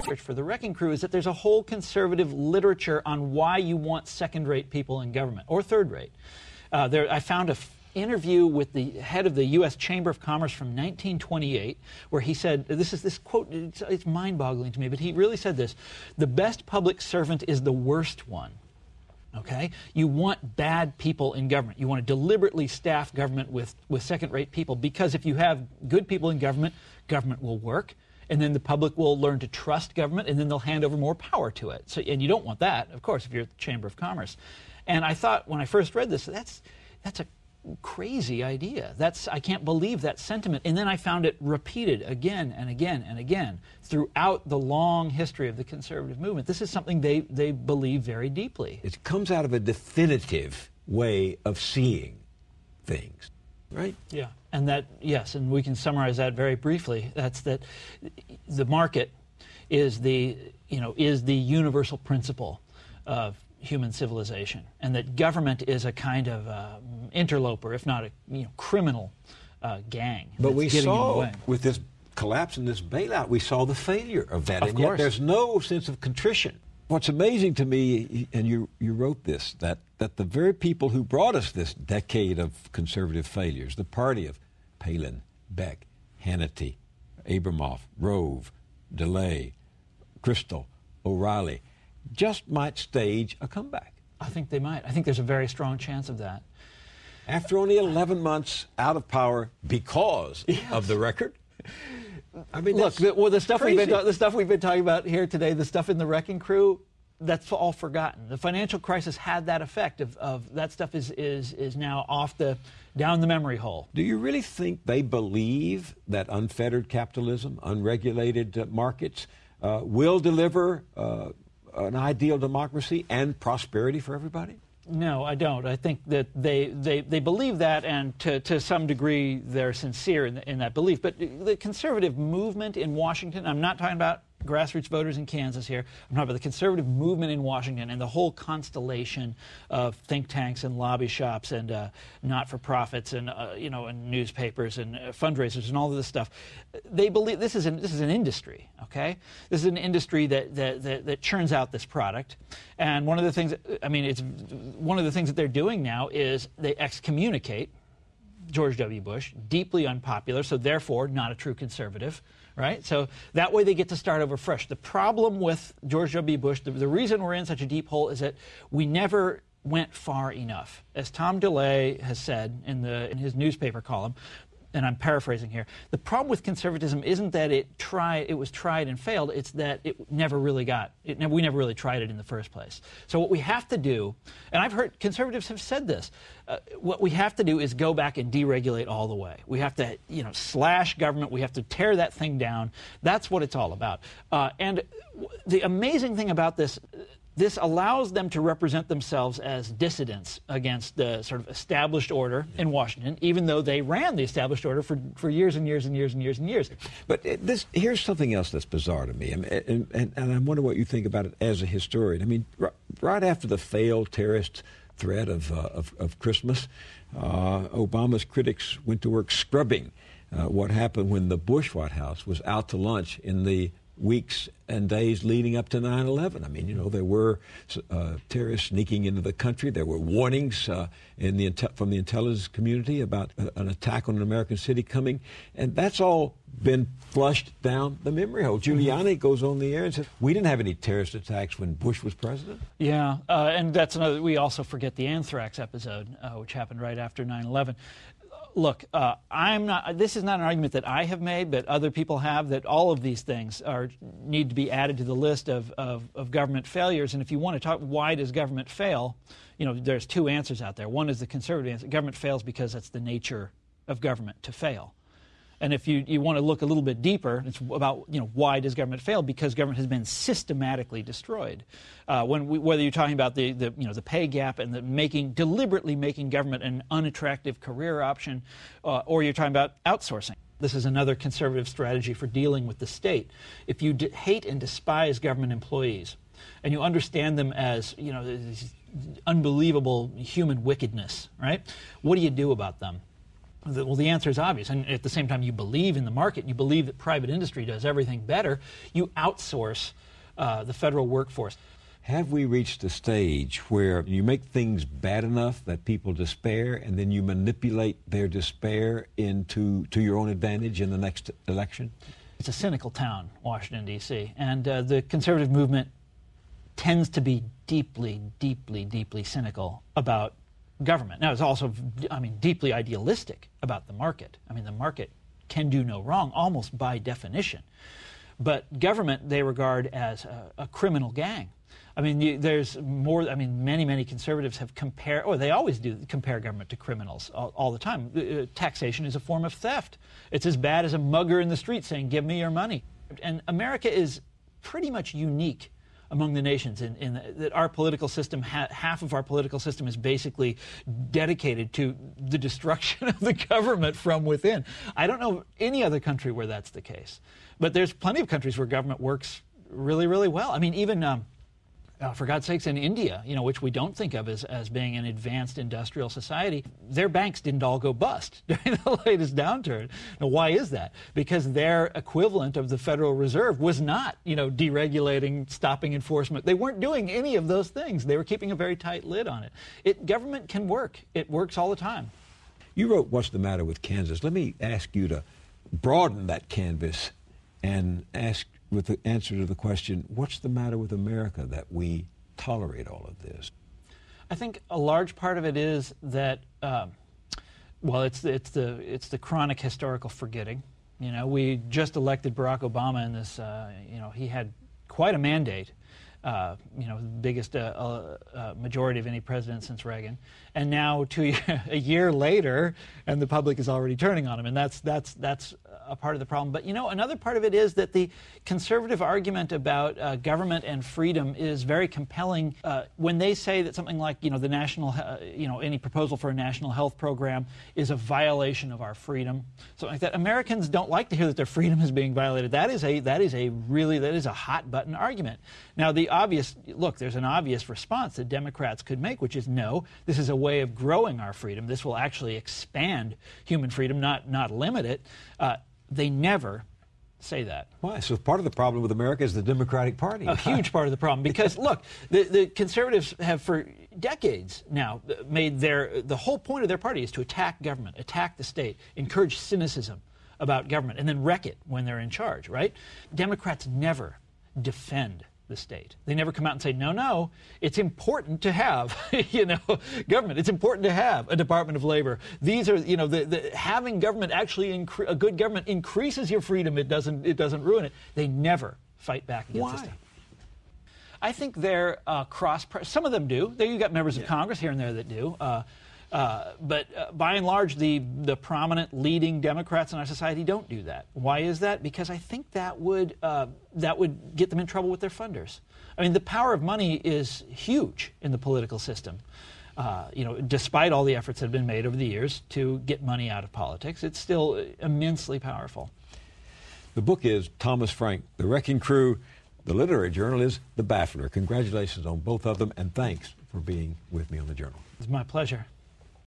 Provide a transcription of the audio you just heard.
for the Wrecking Crew is that there's a whole conservative literature on why you want second-rate people in government, or third-rate. I found an interview with the head of the U.S. Chamber of Commerce from 1928, where he said, this quote, it's mind-boggling to me, but he really said this: the best public servant is the worst one. Okay? You want bad people in government. You want to deliberately staff government with second-rate people, because if you have good people in government, government will work, and then the public will learn to trust government, and then they'll hand over more power to it. So, and you don't want that, of course, if you're at the Chamber of Commerce. And I thought, when I first read this, that's a crazy idea. I can't believe that sentiment. And then I found it repeated again and again and again throughout the long history of the conservative movement. This is something they believe very deeply. It comes out of a definitive way of seeing things, right? Yeah, and that, yes, and we can summarize that very briefly. That's that the market is the universal principle of human civilization, and that government is a kind of interloper, if not a criminal gang. But we saw with this collapse and this bailout, we saw the failure of that, and yet there's no sense of contrition. What's amazing to me, and you wrote this, that the very people who brought us this decade of conservative failures, the party of Palin, Beck, Hannity, Abramoff, Rove, DeLay, Kristol, O'Reilly, just might stage a comeback. I think they might. I think there's a very strong chance of that. After only 11 months out of power because of the record? I mean, look, the stuff we've been talking about here today, the stuff in the Wrecking Crew, that's all forgotten. The financial crisis had that effect of that stuff is now down the memory hole. Do you really think they believe that unfettered capitalism, unregulated markets will deliver an ideal democracy and prosperity for everybody? No, I don't. I think that they believe that, and to some degree they're sincere in that belief. But the conservative movement in Washington, I'm not talking about grassroots voters in Kansas here. I'm talking about the conservative movement in Washington and the whole constellation of think tanks and lobby shops and not-for-profits and and newspapers and fundraisers and all of this stuff. They believe this is an industry. Okay, this is an industry that churns out this product. And one of the things, one of the things that they're doing now is they excommunicate George W. Bush, deeply unpopular, so therefore not a true conservative, right? So that way they get to start over fresh. The problem with George W. Bush, the reason we're in such a deep hole is that we never went far enough. As Tom DeLay has said in his newspaper column, and I'm paraphrasing here, the problem with conservatism isn't that it was tried and failed, it's that we never really tried it in the first place. So what we have to do, and I've heard conservatives have said this, what we have to do is go back and deregulate all the way. We have to, slash government. We have to tear that thing down. That's what it's all about. And the amazing thing about this allows them to represent themselves as dissidents against the sort of established order in Washington, even though they ran the established order for years and years and years and years and years. But here's something else that's bizarre to me, and I wonder what you think about it as a historian. I mean, right after the failed terrorist threat of Christmas, Obama's critics went to work scrubbing what happened when the Bush White House was out to lunch in the weeks and days leading up to 9/11. I mean, there were terrorists sneaking into the country. There were warnings from the intelligence community about an attack on an American city coming, and that's all been flushed down the memory hole. Giuliani goes on the air and says, we didn't have any terrorist attacks when Bush was president. Yeah, and that's another, we also forget the anthrax episode, which happened right after 9/11. Look, this is not an argument that I have made, but other people have, that all of these things need to be added to the list of government failures. And if you want to talk, why does government fail? There's two answers out there. One is the conservative answer. Government fails because that's the nature of government to fail. And if you want to look a little bit deeper, it's about, why does government fail? Because government has been systematically destroyed. Whether you're talking about the pay gap and deliberately making government an unattractive career option, or you're talking about outsourcing. This is another conservative strategy for dealing with the state. If you hate and despise government employees, and you understand them as, this unbelievable human wickedness, right? What do you do about them? Well, the answer is obvious. And at the same time, you believe in the market, and you believe that private industry does everything better, you outsource the federal workforce. Have we reached a stage where you make things bad enough that people despair, and then you manipulate their despair to your own advantage in the next election? It's a cynical town, Washington, D.C., and the conservative movement tends to be deeply, deeply, deeply cynical about government. Now, it's also, deeply idealistic about the market. The market can do no wrong, almost by definition. But government they regard as a criminal gang. There's more. Many, many conservatives have compared, or they always do, compare government to criminals all the time. Taxation is a form of theft. It's as bad as a mugger in the street saying, "Give me your money." And America is pretty much unique among the nations in that our political system, half of our political system is basically dedicated to the destruction of the government from within. I don't know any other country where that's the case. But there's plenty of countries where government works really, really well. Even for God's sakes, in India, which we don't think of as being an advanced industrial society, their banks didn't all go bust during the latest downturn. Now, why is that? Because their equivalent of the Federal Reserve was not, deregulating, stopping enforcement. They weren't doing any of those things. They were keeping a very tight lid on it. Government can work. It works all the time. You wrote What's the Matter with Kansas. Let me ask you to broaden that canvas and ask with the answer to the question, what's the matter with America that we tolerate all of this? I think a large part of it is that, it's the chronic historical forgetting. We just elected Barack Obama in this, he had quite a mandate, biggest majority of any president since Reagan. And now a year later, and the public is already turning on him, and that's a part of the problem. But another part of it is that the conservative argument about government and freedom is very compelling when they say that something like the national, any proposal for a national health program is a violation of our freedom, something like that. Americans don't like to hear that their freedom is being violated. That is a hot button argument. Now, there's an obvious response that Democrats could make, which is no, this is a way of growing our freedom. This will actually expand human freedom, not limit it. They never say that. Why? So part of the problem with America is the Democratic Party. A huge part of the problem. Because, look, the conservatives have for decades now made the whole point of their party is to attack government, attack the state, encourage cynicism about government, and then wreck it when they're in charge, right? Democrats never defend the state. They never come out and say, no, it's important to have, government. It's important to have a Department of Labor. These are, having government actually, a good government increases your freedom. It doesn't ruin it. They never fight back against this stuff. I think they're some of them do. You got members of Congress here and there that do. But by and large, the prominent leading Democrats in our society don't do that. Why is that? Because I think that would get them in trouble with their funders. The power of money is huge in the political system. Despite all the efforts that have been made over the years to get money out of politics, it's still immensely powerful. The book is Thomas Frank, The Wrecking Crew. The literary journal is The Baffler. Congratulations on both of them, and thanks for being with me on The Journal. It's my pleasure.